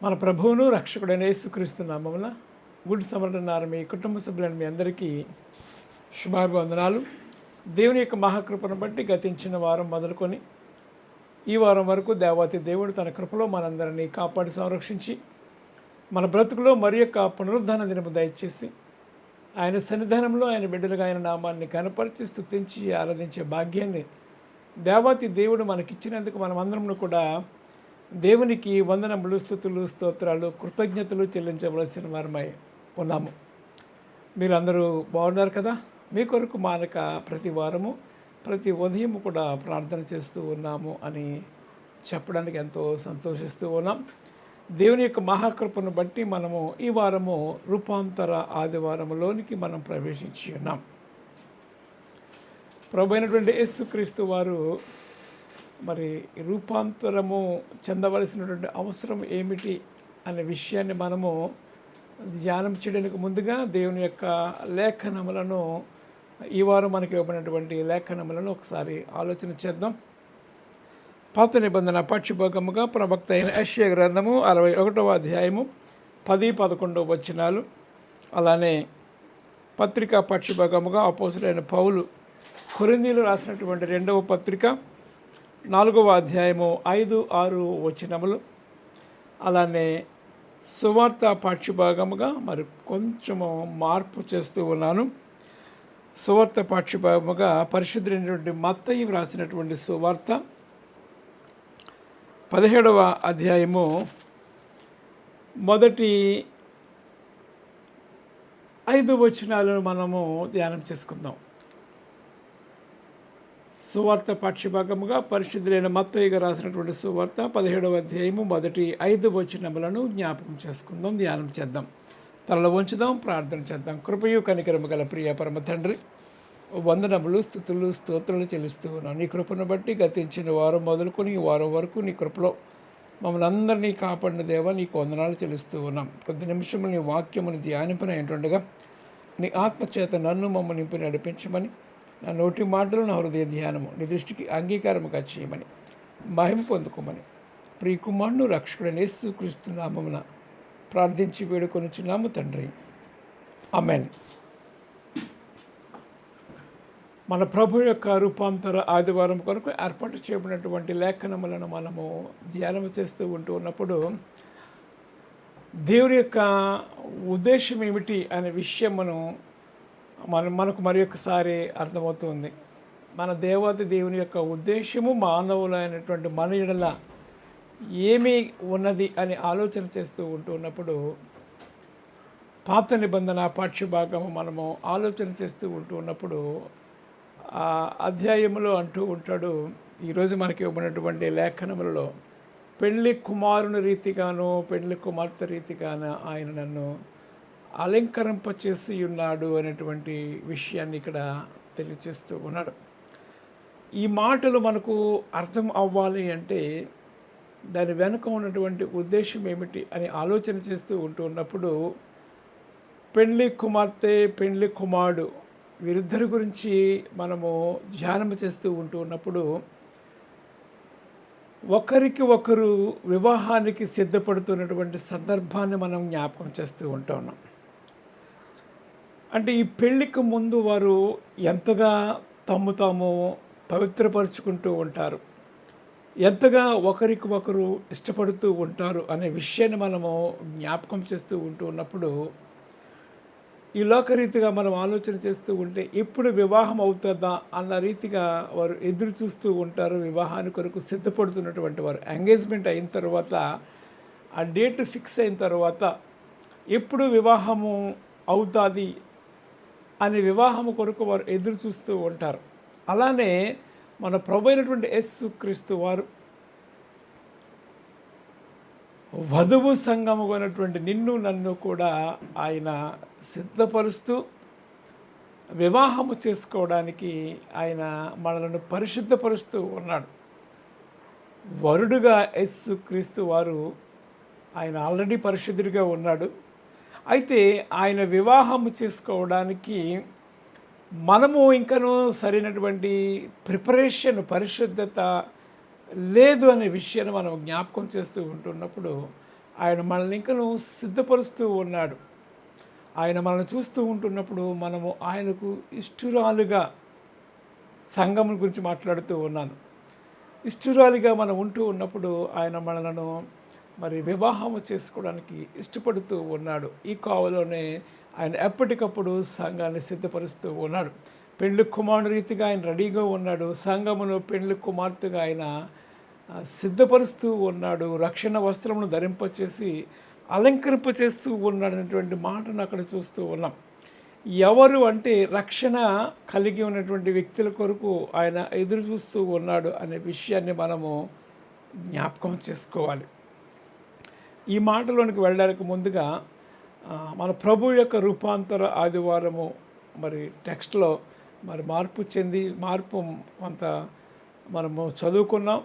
మన ప్రభువును రక్షకుడైన యేసుక్రీస్తు నామమున గుడ్ సమరణ మీ కుటుంబ సభ్యులైన మీ అందరికీ శుభాభివందనాలు. దేవుని యొక్క మహాకృపను బట్టి గతించిన వారం మొదలుకొని ఈ వారం వరకు దేవాతి దేవుడు తన కృపలో మనందరినీ కాపాడి సంరక్షించి మన బ్రతుకులో మరి యొక్క పునరుద్ధాన దినము దయచేసి ఆయన సన్నిధానంలో ఆయన బిడ్డలుగా ఆయన నామాన్ని కనపరిచి స్తుతించి ఆరాధించే భాగ్యాన్ని దేవాతి దేవుడు మనకిచ్చినందుకు మనమందరం కూడా దేవునికి వందనములు, స్తుతులు, స్తోత్రాలు, కృతజ్ఞతలు చెల్లించవలసిన వారమై ఉన్నాము. మీరందరూ బాగున్నారు కదా? మీ కొరకు మానక ప్రతి వారము ప్రతి ఉదయం కూడా ప్రార్థన చేస్తూ ఉన్నాము అని చెప్పడానికి ఎంతో సంతోషిస్తూ ఉన్నాం. దేవుని యొక్క మహాకృపను బట్టి మనము ఈ వారము రూపాంతర ఆదివారంలోనికి మనం ప్రవేశించి ఉన్నాం. ప్రభు అయినటువంటి యేసుక్రీస్తు వారు మరి రూపాంతరము చెందవలసినటువంటి అవసరం ఏమిటి అనే విషయాన్ని మనము ధ్యానం చేయడానికి ముందుగా దేవుని యొక్క లేఖనములను ఈ వారం మనకి ఇవ్వబడినటువంటి లేఖనములను ఒకసారి ఆలోచన చేద్దాం. పాత నిబంధన పాఠ్యభాగముగా ప్రవక్త అయిన యెషయా గ్రంథము 61వ అధ్యాయము 10-11 వచనాలు, అలానే పత్రికా పాఠ్యభాగముగా అపోస్తలుడైన పౌలు కొరింథీయులకు రాసినటువంటి 2వ పత్రిక 4వ అధ్యాయము 5-6 వచనములు, అలానే సువార్త పాఠ్యభాగముగా మరి కొంచెము మార్పు చేస్తూ ఉన్నాను. సువార్త పాఠ్యభాగముగా పరిశుద్ధుడైనటువంటి మత్తయి వ్రాసినటువంటి సువార్త 17వ అధ్యాయము మొదటి 5 వచనాలను మనము ధ్యానం చేసుకుందాం. సువార్త పాఠ్యభాగముగా పరిశుద్ధులైన మత్తయి రాసినటువంటి సువార్త 17వ అధ్యాయము మొదటి 5 వచనములను జ్ఞాపకం చేసుకుందాం, ధ్యానం చేద్దాం, తలలో ఉంచుదాం, ప్రార్థన చేద్దాం. కృపయు కనికరము గల ప్రియ పరమ తండ్రి, వందనములు, స్తుతులు, స్తోత్రాలు చెల్లిస్తూ ఉన్నాం. నీ కృపను బట్టి గతించిన వారం మొదలుకొని ఈ వారం వరకు నీ కృపలో మమ్మల్ని అందరినీ కాపాడిన దేవా నీకు వందనాలు చెల్లిస్తూ ఉన్నాం. కొద్ది నిమిషములు నీ వాక్యమును ధ్యానింపనైనట్టుగా నీ ఆత్మచేత నన్ను మమ్మల్ని నింపి నడిపించమని, నా నోటి మాటలు నా హృదయ ధ్యానము నీ దృష్టికి అంగీకారముగా చేయమని, మహిమ పొందుకోమని ప్రియ కుమారుడు రక్షకుడైన యేసుక్రీస్తు నామమున ప్రార్థించి వేడుకొనుచున్నాము తండ్రి, ఆమేన్. మన ప్రభు యొక్క రూపాంతర ఆదివారం కొరకు ఏర్పాటు చేయబడినటువంటి లేఖనములను మనము ధ్యానం చేస్తూ ఉన్నప్పుడు దేవుని యొక్క ఉద్దేశం ఏమిటి అనే విషయం మనకు మరి ఒకసారి అర్థమవుతుంది. మన దేవాది దేవుని యొక్క ఉద్దేశము మానవులైనటువంటి మన ఎడల ఏమి ఉన్నది అని ఆలోచన చేస్తూ ఉన్నప్పుడు పాత నిబంధన పాఠ్యభాగము మనము ఆలోచన చేస్తూ ఉన్నప్పుడు ఆ అధ్యాయములో అంటూ ఉంటాడు, ఈరోజు మనకి ఇవ్వబడినటువంటి లేఖనములలో పెళ్లి కుమారుని రీతిగాను పెళ్లి కుమార్తె రీతిగాను ఆయన నన్ను అలంకరింపచేసి ఉన్నాడు అనేటువంటి విషయాన్ని ఇక్కడ తెలియచేస్తూ ఉన్నాడు. ఈ మాటలు మనకు అర్థం అవ్వాలి అంటే దాని వెనుక ఉన్నటువంటి ఉద్దేశం ఏమిటి అని ఆలోచన చేస్తూ ఉన్నప్పుడు పెళ్లి కుమార్తె పెళ్లి కుమారుడు వీరిద్దరి గురించి మనము ధ్యానం చేస్తూ ఉన్నప్పుడు ఒకరికి ఒకరు వివాహానికి సిద్ధపడుతున్నటువంటి సందర్భాన్ని మనం జ్ఞాపకం చేస్తూ ఉన్నాం. అంటే ఈ పెళ్ళికి ముందు వారు ఎంతగా తాము పవిత్రపరుచుకుంటూ ఉంటారు, ఎంతగా ఒకరికి ఒకరు ఇష్టపడుతూ ఉంటారు అనే విషయాన్ని మనము జ్ఞాపకం చేస్తూ ఉన్నప్పుడు ఈ లోకరీతిగా మనం ఆలోచన చేస్తూ ఉంటే ఎప్పుడు వివాహం అవుతుందా అన్న రీతిగా వారు ఎదురు చూస్తూ ఉంటారు. వివాహానికి కొరకు సిద్ధపడుతున్నటువంటి వారు ఎంగేజ్మెంట్ అయిన తర్వాత ఆ డేట్ ఫిక్స్ అయిన తర్వాత ఎప్పుడు వివాహము అవుతుంది అనే వివాహము కొరకు వారు ఎదురు చూస్తూ ఉంటారు. అలానే మన ప్రభు అయినటువంటి యేసుక్రీస్తు వారు వధువు సంఘముగా ఉన్నటువంటి నిన్ను నన్ను కూడా ఆయన సిద్ధపరుస్తూ వివాహము చేసుకోవడానికి ఆయన మనలను పరిశుద్ధపరుస్తూ ఉన్నాడు. వరుడుగా యేసుక్రీస్తు వారు ఆయన ఆల్రెడీ పరిశుద్ధుడిగా ఉన్నాడు. అయితే ఆయన వివాహము చేసుకోవడానికి మనము ఇంకనూ సరైనటువంటి ప్రిపరేషన్ పరిశుద్ధత లేదు అనే విషయాన్ని మనం జ్ఞాపకం చేస్తూ ఉంటున్నప్పుడు ఆయన మనల్ని ఇంకను సిద్ధపరుస్తూ ఉన్నాడు. ఆయన మనల్ని చూస్తూ ఉంటున్నప్పుడు మనము ఆయనకు ఇష్టురాలుగా, సంఘం గురించి మాట్లాడుతూ ఉన్నాను, ఇష్టురాలిగా మనం ఉంటూ ఉన్నప్పుడు ఆయన మనలను మరి వివాహము చేసుకోవడానికి ఇష్టపడుతూ ఉన్నాడు. ఈ కావలోనే ఆయన ఎప్పటికప్పుడు సంఘాన్ని సిద్ధపరుస్తూ ఉన్నాడు. పెండ్లి కుమారుడు రీతిగా ఆయన రెడీగా ఉన్నాడు. సంఘమును పెండ్లి కుమార్తెగా ఆయన సిద్ధపరుస్తూ ఉన్నాడు. రక్షణ వస్త్రమును ధరింపచేసి అలంకరింపచేస్తూ ఉన్నాడు అనేటువంటి మాటను అక్కడ చూస్తూ ఉన్నాం. ఎవరు అంటే రక్షణ కలిగి ఉన్నటువంటి వ్యక్తుల కొరకు ఆయన ఎదురు చూస్తూ ఉన్నాడు అనే విషయాన్ని మనము జ్ఞాపకం చేసుకోవాలి. ఈ మాటలోనికి వెళ్ళడానికి ముందుగా మన ప్రభు యొక్క రూపాంతర ఆదివారము మరి టెక్స్ట్లో మరి మార్పు కొంత మనము చదువుకున్నాం.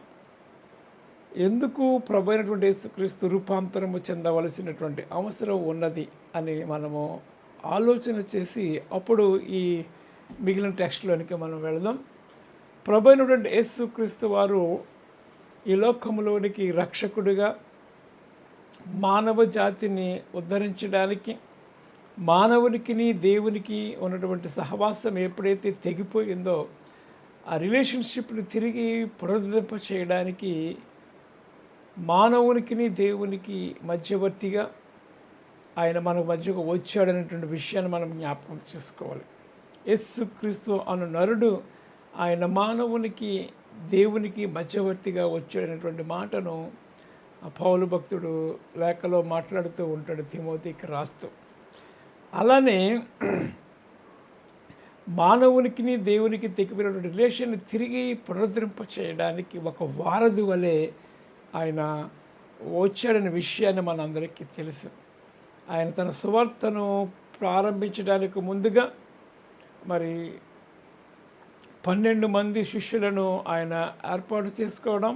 ఎందుకు ప్రభు అయినటువంటి యేసుక్రీస్తు రూపాంతరము చెందవలసినటువంటి అవసరం ఉన్నది అని మనము ఆలోచన చేసి అప్పుడు ఈ మిగిలిన టెక్స్ట్లోనికి మనం వెళదాం. ప్రభు అయినటువంటి యేసుక్రీస్తు వారు ఈ లోకములోనికి రక్షకుడిగా మానవ జాతిని ఉద్ధరించడానికి, మానవునికి దేవునికి ఉన్నటువంటి సహవాసం ఎప్పుడైతే తెగిపోయిందో ఆ రిలేషన్షిప్ని తిరిగి పునరుద్ధరింప చేయడానికి మానవునికి దేవునికి మధ్యవర్తిగా ఆయన మన మధ్యకు వచ్చాడనేటువంటి విషయాన్ని మనం జ్ఞాపకం చేసుకోవాలి. యేసుక్రీస్తు అను నరుడు ఆయన మానవునికి దేవునికి మధ్యవర్తిగా వచ్చాడనేటువంటి మాటను పౌలు భక్తుడు లేఖలో మాట్లాడుతూ ఉంటాడు, తిమోతికి రాస్తూ. అలానే మానవునికి దేవునికి తెగిపోయినటువంటి రిలేషన్ తిరిగి పునరుద్ధరింప చేయడానికి ఒక వారధి వలె ఆయన వచ్చాడనే విషయాన్ని మనందరికీ తెలుసు. ఆయన తన సువార్తను ప్రారంభించడానికి ముందుగా మరి 12 మంది శిష్యులను ఆయన ఏర్పాటు చేసుకోవడం,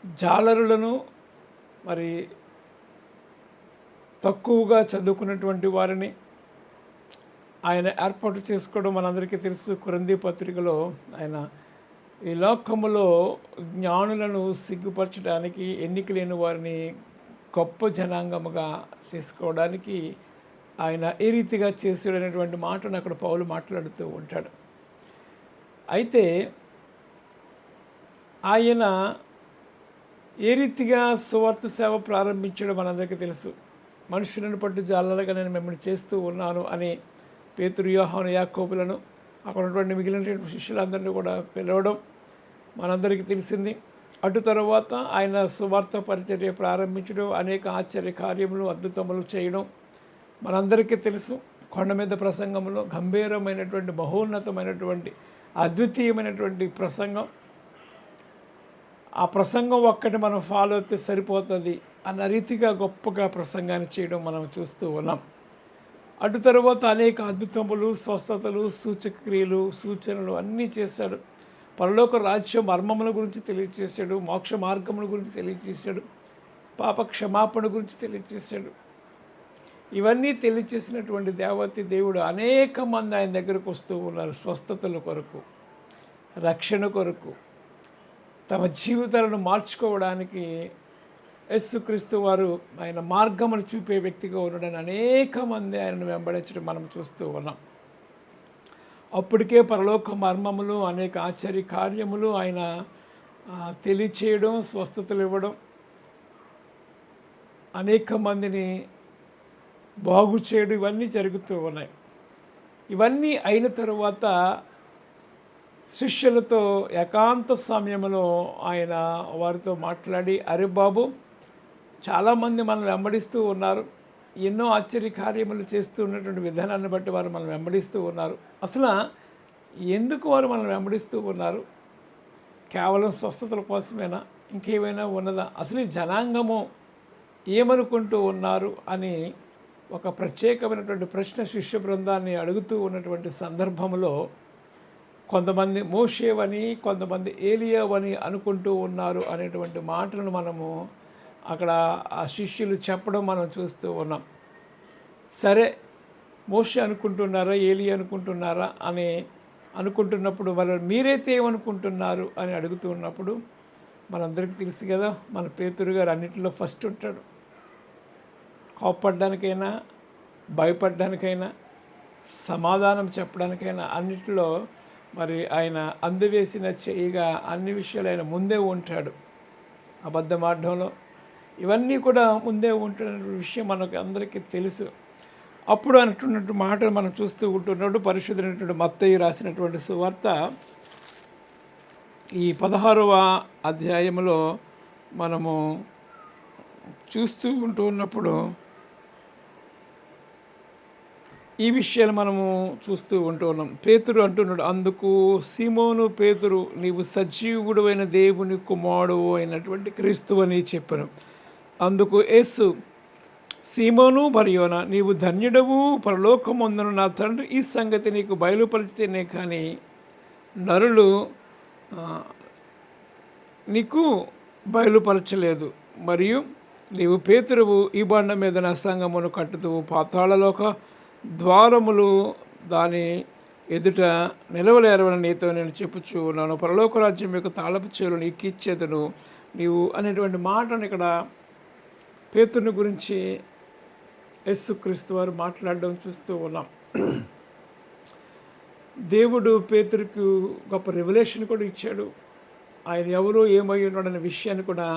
జాలరులను మరి తక్కువగా చదువుకున్నటువంటి వారిని ఆయన ఏర్పాటు చేసుకోవడం మనందరికీ తెలుసు. కొరింథీ పత్రికలో ఆయన ఈ లోకములో జ్ఞానులను సిగ్గుపరచడానికి, ఎన్నిక లేని వారిని గొప్ప జనాంగముగా చేసుకోవడానికి ఆయన ఏ రీతిగా చేసాడనేటువంటి మాటను అక్కడ పౌలు మాట్లాడుతూ ఉంటాడు. అయితే ఆయన ఏ రీతిగా సువార్త సేవ ప్రారంభించడం మనందరికీ తెలుసు. మనుషులను పట్టు జాలలుగా నేను మిమ్మల్ని చేస్తూ ఉన్నాను అని పేతురు, యోహాను, యాకోబులను అక్కడ ఉన్నటువంటి మిగిలిన శిష్యులందరినీ కూడా పిలవడం మనందరికీ తెలిసింది. అటు తర్వాత ఆయన సువార్త పరిచర్య ప్రారంభించడం, అనేక ఆశ్చర్య కార్యములు, అద్భుతములు చేయడం మనందరికీ తెలుసు. కొండ మీద ప్రసంగంలో గంభీరమైనటువంటి, మహోన్నతమైనటువంటి, అద్వితీయమైనటువంటి ప్రసంగం. ఆ ప్రసంగం ఒక్కటి మనం ఫాలో అయితే సరిపోతుంది అన్న రీతిగా గొప్పగా ప్రసంగాన్ని చేయడం మనం చూస్తూ ఉన్నాం. అటు తర్వాత అనేక అద్భుతములు, స్వస్థతలు, సూచక క్రియలు, సూచనలు అన్నీ చేశాడు. పరలోక రాజ్య మర్మముల గురించి తెలియజేశాడు, మోక్ష మార్గముల గురించి తెలియజేశాడు, పాప క్షమాపణ గురించి తెలియజేశాడు. ఇవన్నీ తెలియజేసినటువంటి దేవతి దేవుడు అనేక మంది ఆయన దగ్గరకు వస్తూ ఉన్నారు. స్వస్థతల కొరకు, రక్షణ కొరకు, తమ జీవితాలను మార్చుకోవడానికి యేసుక్రీస్తు వారు ఆయన మార్గమును చూపే వ్యక్తిగా ఉండడానికి అనేక మంది ఆయనను వెంబడించడం మనం చూస్తూ ఉన్నాం. అప్పటికే పరలోక మర్మములు, అనేక ఆశ్చర్య కార్యములు ఆయన తెలియచేయడం, స్వస్థతలు ఇవ్వడం, అనేక మందిని బాగు చేయడం, ఇవన్నీ జరుగుతూ ఉన్నాయి. ఇవన్నీ అయిన తరువాత శిష్యులతో ఏకాంత సమయంలో ఆయన వారితో మాట్లాడి, అరే బాబు, చాలామంది మనల్ని వెంబడిస్తూ ఉన్నారు, ఎన్నో ఆశ్చర్య కార్యములు చేస్తూ ఉన్నటువంటి విధానాన్ని బట్టి వారు మనం వెంబడిస్తూ ఉన్నారు. అసలు ఎందుకు వారు మనం వెంబడిస్తూ ఉన్నారు? కేవలం స్వస్థతల కోసమేనా? ఇంకేమైనా ఉన్నదా? అసలు ఈ జనాంగము ఏమనుకుంటూ ఉన్నారు అని ఒక ప్రత్యేకమైనటువంటి ప్రశ్న శిష్య బృందాన్ని అడుగుతూ ఉన్నటువంటి సందర్భంలో కొంతమంది మోషేవని, కొంతమంది ఏలియావని అనుకుంటూ ఉన్నారు అనేటువంటి మాటలను మనము అక్కడ ఆ శిష్యులు చెప్పడం మనం చూస్తూ ఉన్నాం. సరే, మోషే అనుకుంటున్నారా, ఏలియా అనుకుంటున్నారా అని అనుకుంటున్నప్పుడు వాళ్ళు మీరైతే ఏమనుకుంటున్నారు అని అడుగుతూ ఉన్నప్పుడు మనందరికీ తెలుసు కదా, మన పేతురు గారు అన్నింటిలో ఫస్ట్ ఉంటాడు. కోప్పడ్డానికైనా, భయపడ్డానికైనా, సమాధానం చెప్పడానికైనా అన్నిటిలో మరి ఆయన అందవేసిన చేయిగా అన్ని విషయాలు ఆయన ముందే ఉంటాడు. అబద్ధమాడడంలో ఇవన్నీ కూడా ముందే ఉంటున్న విషయం మనకు అందరికీ తెలుసు. అప్పుడు అంటున్నట్టు మాటలు మనం చూస్తూ ఉంటున్నట్టు పరిశుద్ధుడైనటువంటి మత్తయి రాసినటువంటి సువార్త ఈ 16వ అధ్యాయంలో మనము చూస్తూ ఉన్నప్పుడు ఈ విషయాలు మనము చూస్తూ ఉంటున్నాం. పేతురు అంటున్నాడు, అందుకు సీమోను పేతురు, నీవు సజీవుడు అయిన దేవుని కుమారుడు అయినటువంటి క్రీస్తు అని చెప్పాను. అందుకు యేసు, సీమోను బర్యోనా, నీవు ధన్యుడవు, పరలోకమందున నా తండ్రి ఈ సంగతి నీకు బయలుపరిచితేనే కానీ నరులు నీకు బయలుపరచలేదు. మరియు నీవు పేతురువు, ఈ బండ మీద నా సంగమును కట్టుదువు, పాతాళలోక ద్వారములు దాని ఎదుట నిలవలేరవని నీతో నేను చెప్పుచు ఉన్నాను. పరలోక రాజ్యం యొక్క తాళపు చెవులు నీకు ఇచ్చేదను నీవు అనేటువంటి మాటను ఇక్కడ పేతురుని గురించి యేసుక్రీస్తు వారు మాట్లాడడం చూస్తూ ఉన్నాం. దేవుడు పేతురుకు గొప్ప రెవల్యూషన్ కూడా ఇచ్చాడు. ఆయన ఎవరో ఏమై ఉన్నాడనే విషయాన్ని కూడా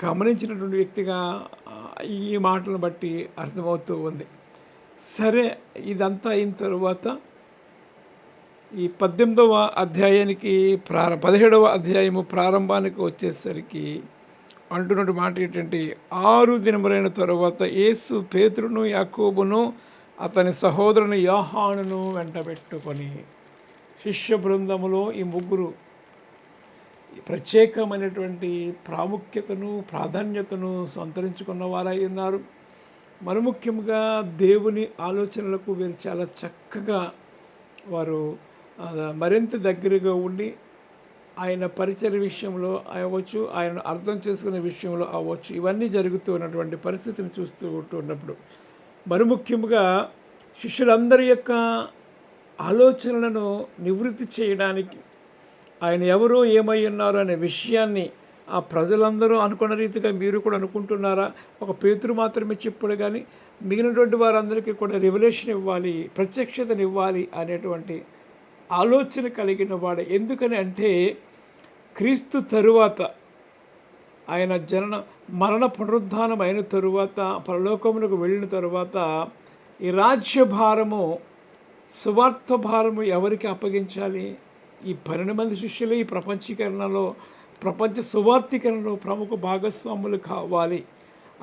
గమనించినటువంటి వ్యక్తిగా ఈ మాటలను బట్టి అర్థమవుతూ ఉంది. సరే, ఇదంతా అయిన తరువాత ఈ 18వ అధ్యాయానికి 17వ అధ్యాయము ప్రారంభానికి వచ్చేసరికి అంటున్నట్టు మాట ఏంటంటే, 6 దినములైన తరువాత యేసు పేతురును, యాకోబును, అతని సహోదరుని యోహానును వెంటబెట్టుకొని, శిష్య బృందములో ఈ ముగ్గురు ప్రత్యేకమైనటువంటి ప్రాముఖ్యతను, ప్రాధాన్యతను సంతరించుకున్న వారై ఉన్నారు. మరి ముఖ్యంగా దేవుని ఆలోచనలకు వీరు చాలా చక్కగా వారు మరింత దగ్గరగా ఉండి ఆయన పరిచయ విషయంలో అవ్వచ్చు, ఆయన అర్థం చేసుకునే విషయంలో అవ్వచ్చు, ఇవన్నీ జరుగుతూ ఉన్నటువంటి పరిస్థితిని చూస్తూ ఉంటున్నప్పుడు మరి ముఖ్యంగా శిష్యులందరి యొక్క ఆలోచనలను నివృత్తి చేయడానికి ఆయన ఎవరో ఏమై ఉన్నారు అనే విషయాన్ని ఆ ప్రజలందరూ అనుకున్న రీతిగా మీరు కూడా అనుకుంటున్నారా? ఒక పేతురు మాత్రమే చెప్పుడు కానీ మిగిలినటువంటి వారందరికీ కూడా రెవల్యూషన్ ఇవ్వాలి, ప్రత్యక్షతను ఇవ్వాలి అనేటువంటి ఆలోచన కలిగిన వాడు. ఎందుకని అంటే క్రీస్తు తరువాత ఆయన మరణ పునరుద్ధానం అయిన తరువాత, పరలోకములకు వెళ్ళిన తరువాత ఈ రాజ్యభారము, సువార్త భారము ఎవరికి అప్పగించాలి? ఈ 12 మంది శిష్యులు ఈ ప్రపంచ సువార్తీకరణలో ప్రముఖ భాగస్వాములు కావాలి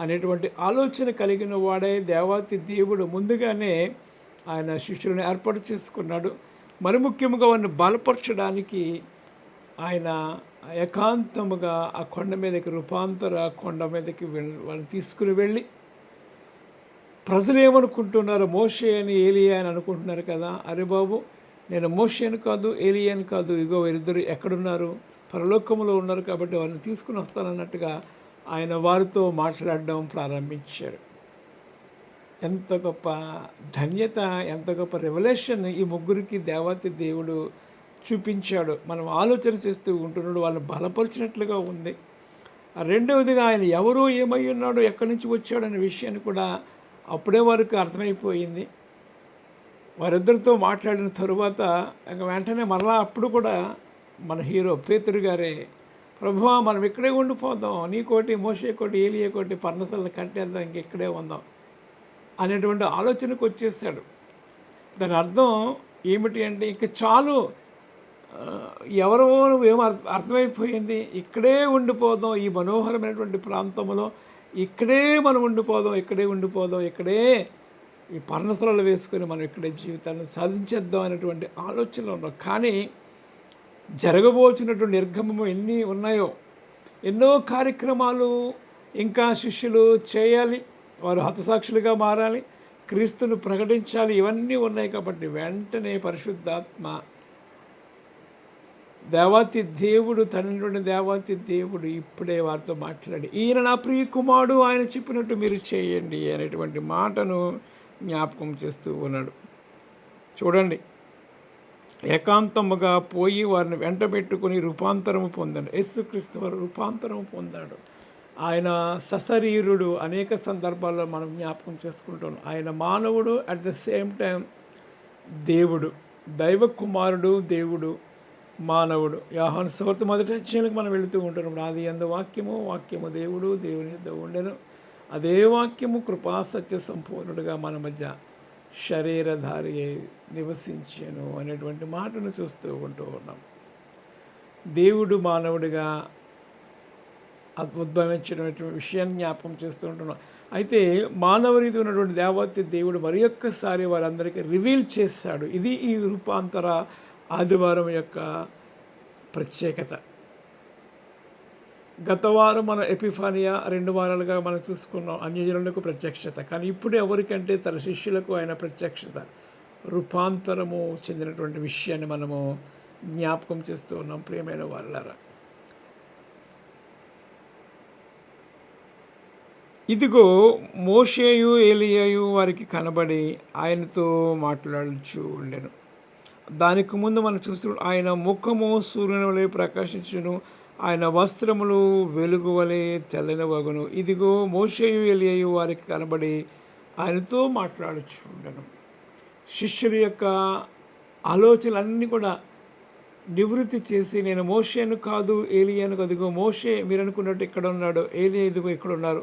అనేటువంటి ఆలోచన కలిగిన వాడే దేవాతి దేవుడు ముందుగానే ఆయన శిష్యులను ఏర్పాటు చేసుకున్నాడు. మరి ముఖ్యంగా వారిని బలపరచడానికి ఆయన ఏకాంతముగా ఆ కొండ మీదకి, రూపాంతర కొండ మీదకి వాళ్ళని తీసుకుని వెళ్ళి, ప్రజలు ఏమనుకుంటున్నారు? మోషే అని, ఏలియా అని అనుకుంటున్నారు కదా. అరే బాబు, నేను మోషేను కాదు, ఏలియాను కాదు, ఇగో వీరిద్దరు ఎక్కడున్నారు? పరలోకములో ఉన్నారు కాబట్టి వారిని తీసుకుని వస్తానన్నట్టుగా ఆయన వారితో మాట్లాడడం ప్రారంభించాడు. ఎంత గొప్ప ధన్యత, ఎంత గొప్ప రెవల్యూషన్ ఈ ముగ్గురికి దేవాతి దేవుడు చూపించాడు. మనం ఆలోచన చేస్తూ ఉంటున్నాడు, వాళ్ళని బలపరిచినట్లుగా ఉంది. రెండవదిగా ఆయన ఎవరో ఏమై ఉన్నాడో, ఎక్కడి నుంచి వచ్చాడు అనే విషయాన్ని కూడా అప్పుడే వారికి అర్థమైపోయింది. వారిద్దరితో మాట్లాడిన తరువాత వెంటనే మరలా అప్పుడు కూడా మన హీరో పేతురు గారే, ప్రభువా మనం ఇక్కడే ఉండిపోదాం, నీకోటి, మోషే కోటి, ఏలియా కోటి పర్ణశాలను కట్టేద్దాం, ఇంకెక్కడే ఉందాం అనేటువంటి ఆలోచనకు వచ్చేసాడు. దాని అర్థం ఏమిటి అంటే, ఇంక చాలు, ఎవరో నువ్వేమో అర్థమైపోయింది, ఇక్కడే ఉండిపోదాం, ఈ మనోహరమైనటువంటి ప్రాంతంలో ఇక్కడే మనం ఉండిపోదాం, ఇక్కడే ఈ పర్ణశాలలు వేసుకొని మనం ఇక్కడే జీవితాలను సాధించేద్దాం అనేటువంటి ఆలోచనలో ఉన్నాం. కానీ జరగబోతున్నటువంటి నిర్గమము ఎన్ని ఉన్నాయో, ఎన్నో కార్యక్రమాలు ఇంకా శిష్యులు చేయాలి, వారు హతసాక్షులుగా మారాలి, క్రీస్తును ప్రకటించాలి, ఇవన్నీ ఉన్నాయి. కాబట్టి వెంటనే పరిశుద్ధాత్మ దేవాతి దేవుడు, తండ్రి దేవాతి దేవుడు ఇప్పుడే వారితో మాట్లాడి, ఈయన నా ప్రియ కుమారుడు, ఆయన చెప్పినట్టు మీరు చేయండి అనేటువంటి మాటను జ్ఞాపకం చేస్తూ ఉన్నాడు. చూడండి, ఏకాంతముగా పోయి వారిని వెంట పెట్టుకుని రూపాంతరము పొందాడు. యేసుక్రీస్తు వారు రూపాంతరము పొందాడు. ఆయన సశరీరుడు అనేక సందర్భాల్లో మనం జ్ఞాపకం చేసుకుంటాం. ఆయన మానవుడు, అట్ ద సేమ్ టైం దేవుడు, దైవ కుమారుడు, దేవుడు, మానవుడు. యోహాను సువార్త మొదటి అధ్యాయానికి మనం వెళుతూ ఉంటున్నాం. ఆది యందు వాక్యము, వాక్యము దేవుడు, దేవుని యొద్ద ఉండెను, అదే వాక్యము కృపా సత్య సంపూర్ణుడుగా మన మధ్య శరీరధారి అయి నివసించెను అనేటువంటి మాటను చూస్తూ ఉంటూ ఉన్నాం. దేవుడు మానవుడిగా ఉద్భవించినటువంటి విషయాన్ని జ్ఞాపకం చేస్తూ ఉంటున్నాం. అయితే మానవ రీతి ఉన్నటువంటి దేవత దేవుడు మరి ఒక్కసారి వారందరికీ రివీల్ చేశాడు. ఇది ఈ రూపాంతర ఆదివారం యొక్క ప్రత్యేకత. గత వారం మన ఎపిఫానియా 2 వారాలుగా మనం చూసుకున్నాం, అన్యజనులకు ప్రత్యక్షత. కానీ ఇప్పుడు ఎవరికంటే తన శిష్యులకు ఆయన ప్రత్యక్షత, రూపాంతరము చెందినటువంటి విషయాన్ని మనము జ్ఞాపకం చేస్తూ ఉన్నాం. ప్రియమైన వారలారా, ఇదిగో మోషేయు ఏలియాయు వారికి కనబడి ఆయనతో మాట్లాడుచూ ఉండెను. దానికి ముందు మనం చూస్తూ ఆయన ముఖము సూర్యుని వలె ప్రకాశించును, ఆయన వస్త్రములు వెలుగు వలె తెల్లని వగును. ఇదిగో మోషేయు ఏలియాయు వారికి కనబడి ఆయనతో మాట్లాడుచూ ఉండెను. శిష్యుల యొక్క ఆలోచనలన్నీ కూడా నివృత్తి చేసి, నేను మోషేను కాదు, ఏలియాను కాదు, ఇదిగో మోషే మీరు అనుకున్నట్టు ఇక్కడ ఉన్నాడు, ఏలియా ఇదిగో ఇక్కడ ఉన్నారు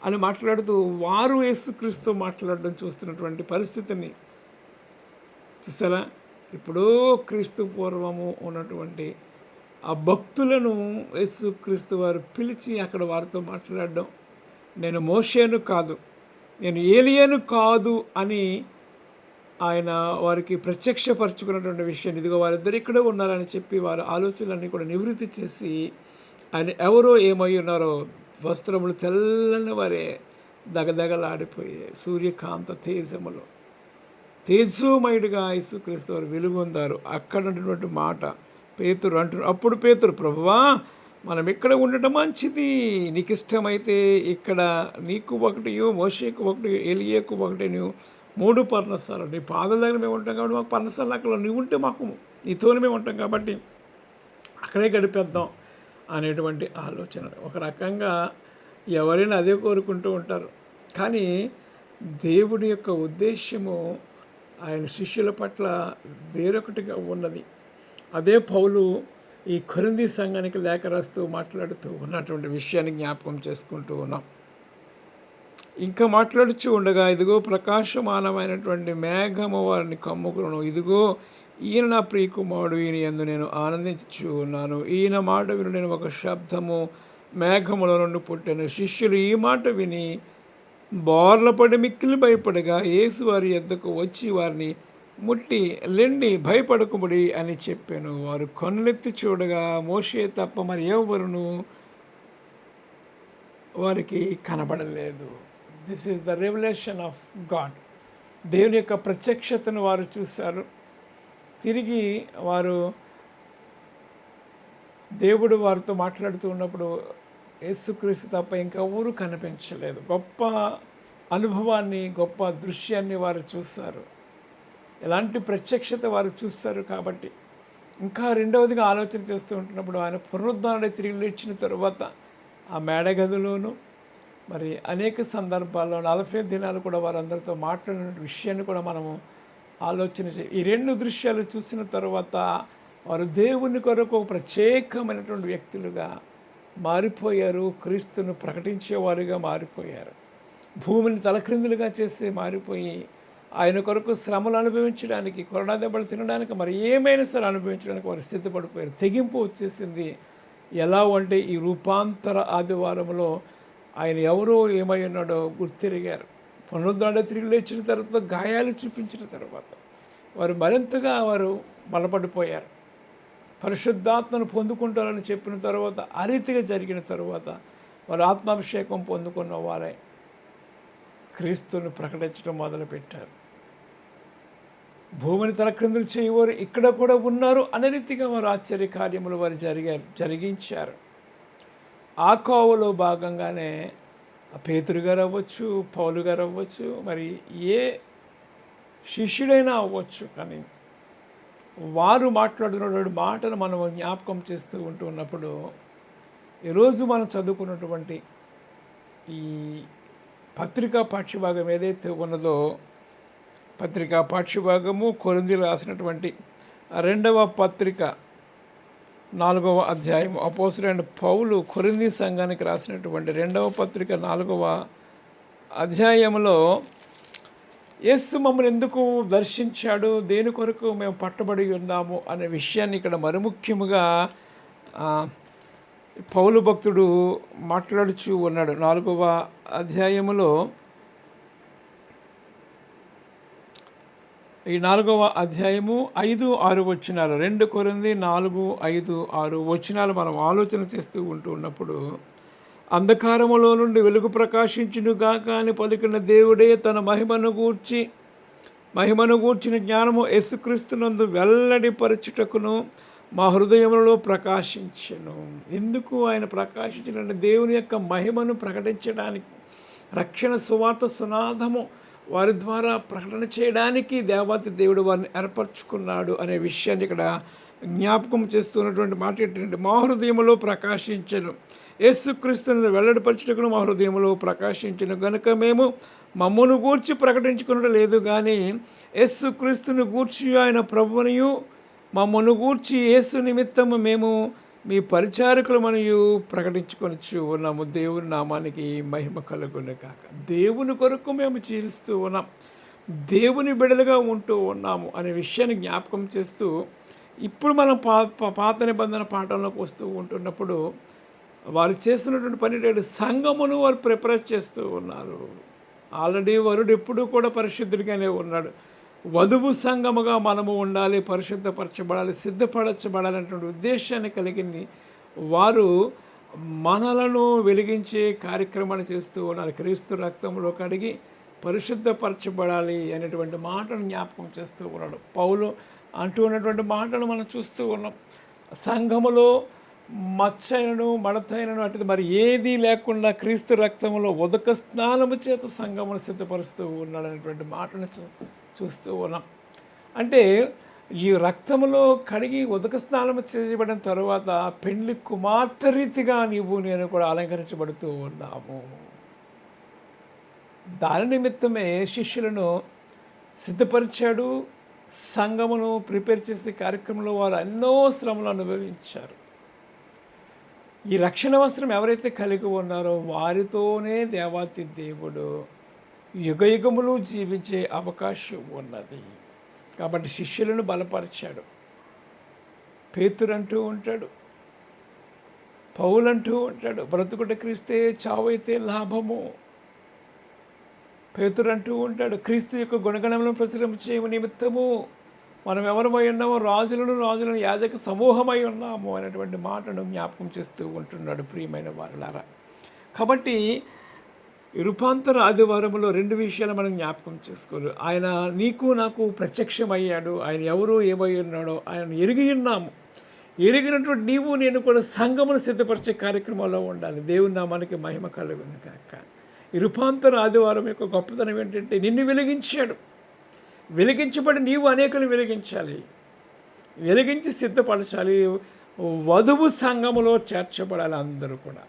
అని మాట్లాడుతూ వారు యేసుక్రీస్తు మాట్లాడడం చూస్తున్నటువంటి పరిస్థితిని చూసారా. ఇప్పుడు క్రీస్తు పూర్వము ఉన్నటువంటి ఆ భక్తులను యేసుక్రీస్తు వారు పిలిచి అక్కడ వారితో మాట్లాడడం, నేను మోషేను కాదు, నేను ఏలియాను కాదు అని ఆయన వారికి ప్రత్యక్షపరచుకున్నటువంటి విషయం. ఇదిగో వారిద్దరు ఇక్కడే ఉన్నారని చెప్పి వారి ఆలోచనలన్నీ కూడా నివృత్తి చేసి, ఆయన ఎవరో ఏమై ఉన్నారో, వస్త్రములు తెల్లని వారే దగదగలాడిపోయే సూర్యకాంత తేజములు, తేజోమయుడిగా యేసుక్రీస్తు వారు వెలుగొందారు. అక్కడ ఉన్నటువంటి మాట పేతురు అంటున్నారు. అప్పుడు పేతురు, ప్రభువా మనం ఇక్కడ ఉండటం మంచిది, నీకు ఇష్టమైతే ఇక్కడ నీకు ఒకటియో, మోషేకు ఒకటి, ఏలియాకు ఒకటి, నువ్వు 3 పర్ణశాలలు, నీ పాదల దగ్గర మేము ఉంటాం కాబట్టి మాకు పర్ణశాల అక్కడ నువ్వు ఉంటే మాకు నీతోనే మేము ఉంటాం కాబట్టి అక్కడే గడిపేద్దాం అనేటువంటి ఆలోచన. ఒక రకంగా ఎవరైనా అదే కోరుకుంటూ ఉంటారు. కానీ దేవుడి యొక్క ఉద్దేశ్యము ఆయన శిష్యుల పట్ల వేరొకటిగా ఉన్నది. అదే పౌలు ఈ కొరింథీ సంఘానికి లేఖ రాస్తూ మాట్లాడుతూ ఉన్నటువంటి విషయాన్ని జ్ఞాపకం చేసుకుంటూ ఉన్నాం. ఇంకా మాట్లాడుచూ ఉండగా, ఇదిగో ప్రకాశమానమైనటువంటి మేఘము వారిని కమ్ముకును, ఇదిగో ఈయన నా ప్రియకుమారుడు, ఈయన యందు నేను ఆనందించు ఉన్నాను, ఈయన మాట విని నేను ఒక శబ్దము మేఘముల నుండి పుట్టాను. శిష్యులు ఈ మాట విని బోర్లపడి మిక్కిలి భయపడగా యేసు వారి యొద్దకు వచ్చి వారిని ముట్టి, లెండి భయపడకుముడి అని చెప్పాను. వారు కన్నులెత్తి చూడగా మోషే తప్ప మరి ఎవరును వారికి కనబడలేదు. This is the revolution of God. దేవుని యొక్క ప్రత్యక్షతను వారు చూశారు. తిరిగి వారు దేవుడు వారితో మాట్లాడుతూ ఉన్నప్పుడు యేసుక్రీస్తు తప్ప ఇంకెవరూ కనిపించలేదు. గొప్ప అనుభవాన్ని, గొప్ప దృశ్యాన్ని వారు చూస్తారు. ఎలాంటి ప్రత్యక్షత వారు చూస్తారు. కాబట్టి ఇంకా రెండవదిగా ఆలోచన చేస్తూ ఉంటున్నప్పుడు ఆయన పునరుద్ధరణ తిరిగి లేచిన తరువాత ఆ మేడగదిలోను మరి అనేక సందర్భాల్లో 40 దినాలు కూడా వారందరితో మాట్లాడిన విషయాన్ని కూడా మనము ఆలోచన ఈ 2 దృశ్యాలు చూసిన తర్వాత వారు దేవుని కొరకు ప్రత్యేకమైనటువంటి వ్యక్తులుగా మారిపోయారు. క్రీస్తును ప్రకటించేవారుగా మారిపోయారు. భూమిని తలక్రిందులుగా చేసి మారిపోయి ఆయన కొరకు శ్రమలు అనుభవించడానికి, కొరడా దెబ్బలు తినడానికి, మరి ఏమైనా సరే అనుభవించడానికి వారు సిద్ధపడిపోయారు. తెగింపు వచ్చేసింది. ఎలా అంటే ఈ రూపాంతర ఆదివారంలో ఆయన ఎవరో ఏమై ఉన్నాడో గుర్తిరిగారు. పునరుద్ధరణ తిరిగి లేచిన తర్వాత, గాయాలు చూపించిన తర్వాత వారు మరింతగా వారు బలపడిపోయారు. పరిశుద్ధాత్మను పొందుకుంటారని చెప్పిన తర్వాత, ఆ రీతిగా జరిగిన తర్వాత వారు ఆత్మాభిషేకం పొందుకున్న వారే క్రీస్తును ప్రకటించడం మొదలుపెట్టారు. భూమిని తలక్రిందులు చేయవారు ఇక్కడ కూడా ఉన్నారు అనే రీతిగా వారు ఆశ్చర్య కార్యములు వారు జరిగించారు. ఆ కోవలో భాగంగానే పేతురు గారు అవ్వచ్చు, పౌలు గారు అవ్వచ్చు, మరి ఏ శిష్యుడైనా అవ్వచ్చు, కానీ వారు మాట్లాడుతున్నటువంటి మాటను మనం జ్ఞాపకం చేస్తూ ఉన్నప్పుడు ఈరోజు మనం చదువుకున్నటువంటి ఈ పత్రికా పాఠ్యభాగం ఏదైతే ఉన్నదో, పత్రికా పాఠ్యభాగము కొరింథీయులకు రాసినటువంటి 2వ పత్రిక 4వ అధ్యాయం, అపోస్తలుడైన పౌలు కొరింథీ సంఘానికి రాసినటువంటి 2వ పత్రిక 4వ అధ్యాయంలో యేసు మమ్మల్ని ఎందుకు దర్శించాడు, దేని కొరకు మేము పట్టబడి ఉన్నాము అనే విషయాన్ని ఇక్కడ మరి ముఖ్యముగా పౌలు భక్తుడు మాట్లాడుచూ ఉన్నాడు. 4వ అధ్యాయములో, ఈ 4వ అధ్యాయము 5-6 వచనాలు, 2 కొరింథీ 4:5-6 వచనాలు మనం ఆలోచన చేస్తూ ఉన్నప్పుడు, అంధకారములో నుండి వెలుగు ప్రకాశించునుగాక అని పలికిన దేవుడే తన మహిమను గూర్చిన జ్ఞానము యేసుక్రీస్తునందు వెల్లడిపరచుటకును మా హృదయములలో ప్రకాశించెను. ఎందుకు ఆయన ప్రకాశించినంటే దేవుని యొక్క మహిమను ప్రకటించడానికి, రక్షణ సువార్త సునాదము వారి ద్వారా ప్రకటన చేయడానికి దేవాతి దేవుడు వారిని ఏర్పరచుకున్నాడు అనే విషయాన్ని ఇక్కడ జ్ఞాపకం చేస్తున్నటువంటి మాట ఏంటంటే, మా హృదయములో ప్రకాశించెను, యేసుక్రీస్తుని వెల్లడిపరచుటకును మా హృదయములో ప్రకాశించెను గనుక మేము మమ్మను గూర్చి ప్రకటించుకున్నట్టు లేదు, కానీ యేసుక్రీస్తుని గూర్చి ఆయన ప్రభువునియు మమ్మను గూర్చి యేసు నిమిత్తము మేము మీ పరిచారకులు మరియు ప్రకటించుకొనొచ్చు ఉన్నాము. దేవుని నామానికి మహిమ కలుగును కాక. దేవుని కొరకు మేము జీవిస్తూ ఉన్నాం, దేవుని బిడ్డలుగా ఉంటూ ఉన్నాము అనే విషయాన్ని జ్ఞాపకం చేస్తూ, ఇప్పుడు మనం పాత నిబంధన పాఠంలోకి వస్తూ ఉంటున్నప్పుడు వారు చేస్తున్నటువంటి పని సంఘమును వారు ప్రిపేర్ చేస్తూ ఉన్నారు. ఆల్రెడీ వరుడు ఎప్పుడూ కూడా పరిశుద్ధుడిగానే ఉన్నాడు. వధువు సంఘముగా మనము ఉండాలి, పరిశుద్ధపరచబడాలి, సిద్ధపరచబడాలి అనేటువంటి ఉద్దేశాన్ని కలిగింది వారు మనలను వెలిగించే కార్యక్రమాన్ని చేస్తూ ఉన్నారు. క్రీస్తు రక్తంలో కడిగి పరిశుద్ధపరచబడాలి అనేటువంటి మాటను జ్ఞాపకం చేస్తూ ఉన్నాడు పౌలు. అంటూ ఉన్నటువంటి మాటను మనం చూస్తూ ఉన్నాం. సంఘములో మచ్చైనను మడతైనను అంటే మరి ఏదీ లేకుండా క్రీస్తు రక్తంలో ఉదక స్నానము చేత సంఘమును సిద్ధపరుస్తూ ఉన్నాడు అనేటువంటి మాటను చూస్తూ ఉన్నాం. అంటే ఈ రక్తములో కడిగి ఉదక స్నానము చేయబడిన తరువాత పెండ్లి కుమార్తె రీతిగా నీవు నేను కూడా అలంకరించబడుతూ ఉన్నాము. దాని నిమిత్తమే శిష్యులను సిద్ధపరిచాడు. సంఘమును ప్రిపేర్ చేసే కార్యక్రమంలో వారు ఎన్నో శ్రమలు అనుభవించారు. ఈ రక్షణ వస్త్రం ఎవరైతే కలిగి ఉన్నారో వారితోనే దేవాతి దేవుడు యుగయుగములు జీవించే అవకాశం ఉన్నది. కాబట్టి శిష్యులను బలపరిచాడు. పేతురు అంటూ ఉంటాడు, పౌలు అంటూ ఉంటాడు, బ్రతుకుట క్రీస్తే చావైతే లాభము. పేతురు అంటూ ఉంటాడు, క్రీస్తు యొక్క గుణగణములను ప్రచురం చేయము నిమిత్తము మనం ఎవరమై ఉన్నామో రాజులను యాజక సమూహమై ఉన్నాము అనేటువంటి మాటను జ్ఞాపకం చేస్తూ ఉంటున్నాడు ప్రియమైన వారులారా. కాబట్టి రూపాంతర ఆదివారంలో 2 విషయాలు మనం జ్ఞాపకం చేసుకోవాలి. ఆయన నీకు నాకు ప్రత్యక్షమయ్యాడు. ఆయన ఎవరు ఏమై ఉన్నాడో ఆయన ఎరిగి ఉన్నాము. ఎరిగినటువంటి నీవు నేను కూడా సంఘమును సిద్ధపరిచే కార్యక్రమంలో ఉండాలి. దేవుని నామానికి మహిమ కలుగును కాక. ఈ రూపాంతర ఆదివారం యొక్క గొప్పతనం ఏంటంటే నిన్ను వెలిగించాడు. వెలిగించబడి నీవు అనేకులు వెలిగించాలి, వెలిగించి సిద్ధపరచాలి, వధువు సంఘములో చేర్చబడాలి అందరూ కూడా.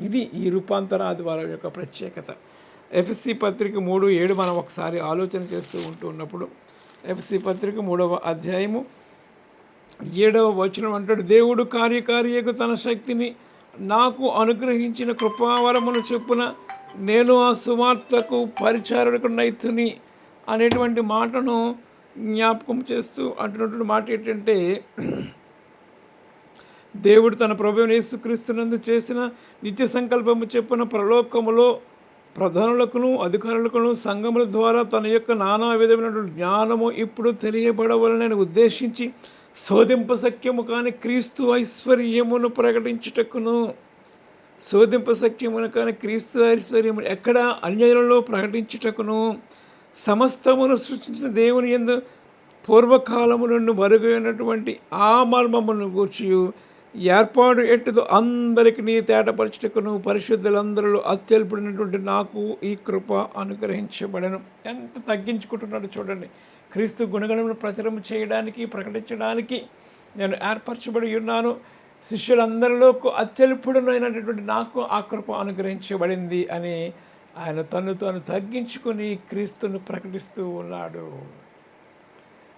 ఇది ఈ రూపాంతర ఆదివారం యొక్క ప్రత్యేకత. ఎఫ్ఎస్సి పత్రిక 3:7 మనం ఒకసారి ఆలోచన చేస్తూ ఉన్నప్పుడు ఎఫ్ఎస్సి పత్రిక 3వ అధ్యాయము 7వ వచనం అంటాడు, దేవుడు కార్యకారియకు తన శక్తిని నాకు అనుగ్రహించిన కృపావరమును చొప్పున నేను ఆ సువార్తకు పరిచారకుడనైతిని అనేటువంటి మాటను జ్ఞాపకం చేస్తూ అంటున్నటువంటి మాట ఏంటంటే, దేవుడు తన ప్రభువైన యేసుక్రీస్తునందు చేసిన నిత్య సంకల్పము చెప్పున పరలోకములో ప్రధానులకును అధికారులకును సంఘముల ద్వారా తన యొక్క నానా విధమైనటువంటి జ్ఞానము ఇప్పుడు తెలియబడవలనని ఉద్దేశించి శోధింపశక్యము కాని క్రీస్తు ఐశ్వర్యమును ప్రకటించుటకును, శోధింపశక్యమును కాని క్రీస్తు ఐశ్వర్యమును ఎక్కడ అన్యజనులలో ప్రకటించుటకును, సమస్తమును సృష్టించిన దేవుని యందు పూర్వకాలము నుండి మరుగైనటువంటి ఆ మర్మమును గూర్చి ఏర్పాటు ఎట్టుదో అందరికీ తేటపరచుటకును పరిశుద్ధులందరూ అత్యల్పుడినటువంటి నాకు ఈ కృప అనుగ్రహించబడను. ఎంత తగ్గించుకుంటున్నాడు చూడండి. క్రీస్తు గుణగణమును ప్రచారం చేయడానికి ప్రకటించడానికి నేను ఏర్పరచబడి ఉన్నాను. శిష్యులందరిలో అత్యల్పుడునైనటువంటి నాకు ఆ కృప అనుగ్రహించబడింది అని ఆయన తను తాను తగ్గించుకొని క్రీస్తును ప్రకటిస్తూ ఉన్నాడు.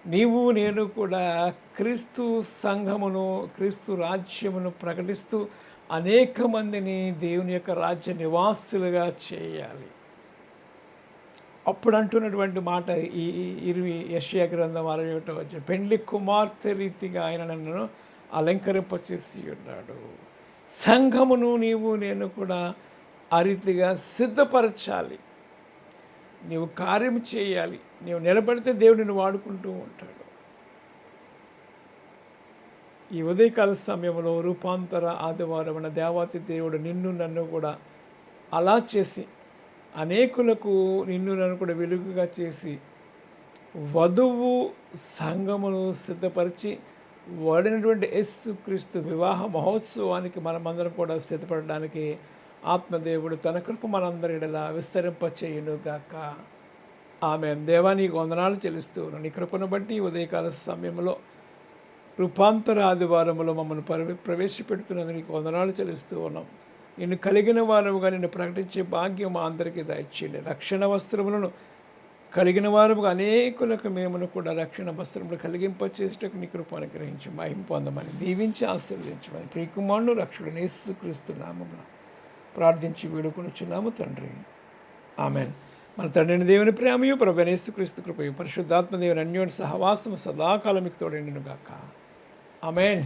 నీవు నేను కూడా క్రీస్తు సంఘమును, క్రీస్తు రాజ్యమును ప్రకటిస్తూ అనేక మందిని దేవుని యొక్క రాజ్య నివాసులుగా చేయాలి. అప్పుడు అంటున్నటువంటి మాట ఈ 20 యెషయా గ్రంథం 61వ అధ్యాయం, పెండ్లి కుమార్తె రీతిగా ఆయన నన్ను అలంకరింపచేసి ఉన్నాడు. సంఘమును నీవు నేను కూడా ఆ రీతిగా సిద్ధపరచాలి. నీవు కార్యం చేయాలి. నీవు నిలబడితే దేవుడు నిన్ను వాడుకుంటూ ఉంటాడు. ఈ ఉదయకాల సమయంలో రూపాంతర ఆదివారం అన్న దేవాతి దేవుడు నిన్ను నన్ను కూడా అలా చేసి అనేకులకు నిన్ను నన్ను కూడా వెలుగుగా చేసి వధువు సంఘమును సిద్ధపరిచి వాడినటువంటి యేసుక్రీస్తు వివాహ మహోత్సవానికి మనమందరం కూడా సిద్ధపడడానికి ఆత్మదేవుడు తన కృప మనందరిలా విస్తరింపచేయునుగాక. ఆమేన్. దేవా నీకు వందనాలు చెల్లిస్తూ ఉన్నాను. నీ కృపను బట్టి ఉదయకాల సమయంలో రూపాంతర ఆదివారంలో మమ్మల్ని ప్రవేశపెడుతున్నందుకు నీకు వందనాలు చెల్లిస్తూ ఉన్నాం. నిన్ను కలిగిన వారముగా నిన్ను ప్రకటించే భాగ్యం మా అందరికీ దయచేయండి. రక్షణ వస్త్రములను కలిగిన వారముగా అనేకులకు మేమును కూడా రక్షణ వస్త్రములు కలిగింపచేసేటకు నీ కృప అనుగ్రహించి మహిమ పొందమని దీవించి ఆశీర్వదించమని ప్రియకుమారుడు రక్షకుడు యేసుక్రీస్తు నామమున ప్రార్థించి వేడుకొనుచున్నాము తండ్రి. ఆమెన్. మన తండ్రిని దేవుని ప్రేమయు ప్రభువైన యేసుక్రీస్తు కృపయు పరిశుద్ధాత్మ దేవుని అన్యోన్య సహవాసము సదాకాలం మీకు తోడైండును గాక. ఆమెన్.